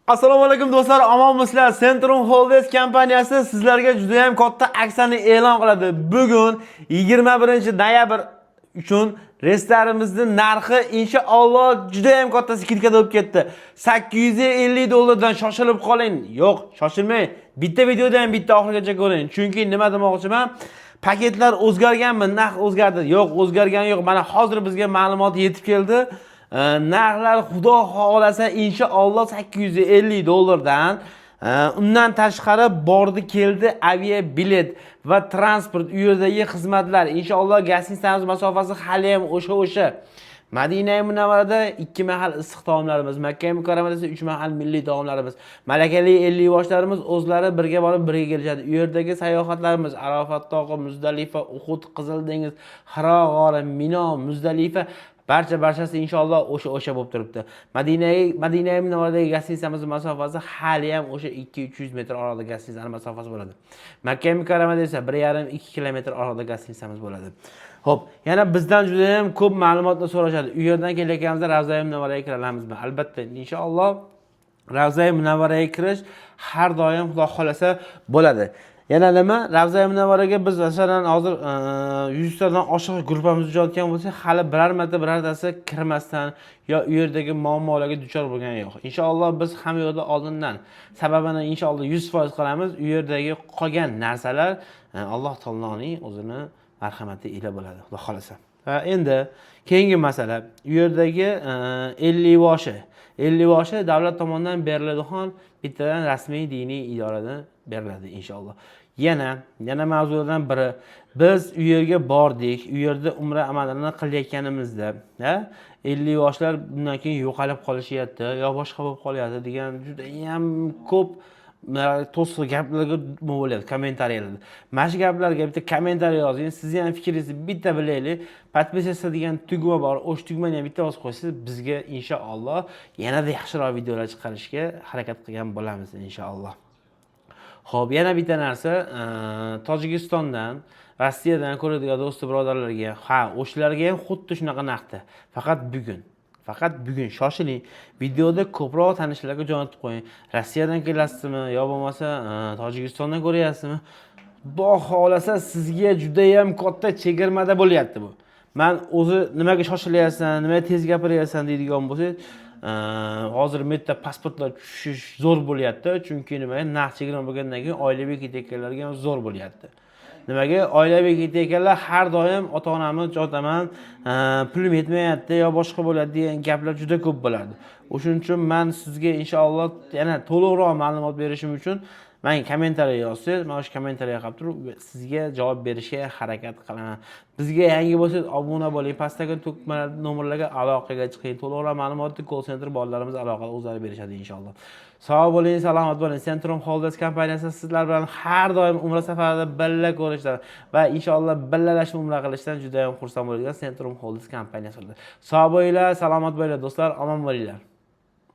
Assalomu alaykum do'stlar, omonmisizlar? Centrum Holdings kompaniyasi sizlarga juda ham katta aksiyani e'lon qiladi. Bugun 21-noyabr uchun reyslarimizni narxi inshaalloh juda ham katta skidkada bo'lib ketdi. $850 shoshilib qoling. Yo'q, shoshilmang. Bitta videoda ham bitta oxirigacha ko'ring. Chunki nima demoqchiman? Paketlar o'zgarganmi? Narx o'zgardi? Yo'q, o'zgargani yo'q. Mana hozir bizga ma'lumot yetib keldi. Narxlar xudo xolasa inshaalloh $850 undan tashqari bordi keldi avia bilet va transport, u yerdagi xizmatlar, inshaalloh gostinitsamiz masofasi hali ham o'sha. Madina Munavvarada 2 mahal issiq taomlarimiz, Makka Mukarramada esa 3 mahal milliy taomlarimiz, malakali 50 yoshlarimiz o'zlari birga borib birga kelishadi. U yerdagi sayohatlarimiz Arafat tog'i, Muzdalifa, Uhud, Qizil dengiz, Hiro g'ori, Mino, Muzdalifa barchasi inshaalloh o'sha bo'lib turibdi. Madina Munavvaradagi gostinitsamiz masofasi hali ham o'sha 200-300 metr orada gostinitsamiz masofasi bo'ladi. Makka Mukarramada esa 1,5-2 kilometr orada gostinitsamiz bo'ladi. Xo'p, yana bizdan juda ham ko'p ma'lumotni so'rashadi. U yerdan kelayotganimizda Ravza Munavvaraga kiralamizmi? Albatta, inshaalloh Ravza Munavvaraga kirish har doim xudo xolasa bo'ladi. Yana nima? Ravza Munavvaraga biz masalan hozir 100 tadan oshiq guruhimiz jo'natgan bo'lsa, hali birortasi kirmasdan yo u yerdagi muammolarga duchor bo'lgani yo'q. Inshaalloh biz ham yo'lda oldindan sababini inshaalloh 100% qilamiz. U yerdagi qolgan narsalar Alloh taoloning o'zini marhamati ila bo'ladi, xudo xolasa. Va endi keyingi masala, u yerdagi 50 yoshi davlat tomonidan beriladigan bittadan rasmiy diniy idoradan beriladi inshaalloh. Yana mavzulardan biri, biz u yerga bordik, u yerda umra amalini qilayotganimizda, 50 yoshlar bundan keyin yo'qolib qolishyapti, yo boshqa bo'lib qolyapti degan juda ham ko'p to'siq gaplarga bo'lyapti kommentariyalarda. Mana shu gaplarga bitta kommentariy yozing, sizning ham fikringizni bitta bilaylik. Podpisatsiya degan tugma bor, o'sha tugmani ham bitta bosib qo'ysangiz, bizga inshaalloh yanada yaxshiroq videolar chiqarishga harakat qilgan bo'lamiz inshaalloh. Xo'p, yana bitta narsa, Tojikistondan, Rossiyadan ko'radigan do'st birodarlarga, o'shalarga ham xuddi shunaqa narxda. Faqat bugun shoshiling. Videoda ko'proq tanishlarga jo'natib qo'ying. Rossiyadan kelasizmi yo bo'lmasa Tojikistondan ko'ryapsizmi? Bu xolasa sizga juda ham katta chegirmada bo'lyapti bu. Men o'zi nimaga shoshilyapsan, nimaga tez gapiryapsan deydigan bo'lsangiz, hozir metta pasportlar tushish zo'r bo'lyapti. Chunki nimaga? Narx chegirma bo'lgandan keyin oilaviy ketayotganlarga ham zo'r bo'lyapti. Nimaga? Oilaviy ketayotganlar har doim ota-onamni jotaman, pulim yetmayapti yo boshqa bo'ladi degan gaplar juda ko'p bo'ladi. O'shuning uchun men sizga inshaalloh yana to'liqroq ma'lumot berishim uchun men kommentariy yozsangiz, men o'sha kommentariyaga qarab turib sizga javob berishga harakat qilaman. Bizga yangi bo'lsangiz obuna bo'ling, pastdagi nomerlarga aloqaga chiqing. To'liqroq ma'lumotni call center bolalarimiz aloqa o'zlari berishadi inshaalloh. Sog' bo'ling, salomat bo'ling. Centrum Holdings kompaniyasi sizlar bilan har doim umra safarida birga ko'rishdan va inshaalloh birgalashib umra qilishdan juda ham xursand bo'ladigan Centrum Holdings kompaniyasi. Sog' bo'linglar, salomat bo'linglar do'stlar, omon bo'linglar.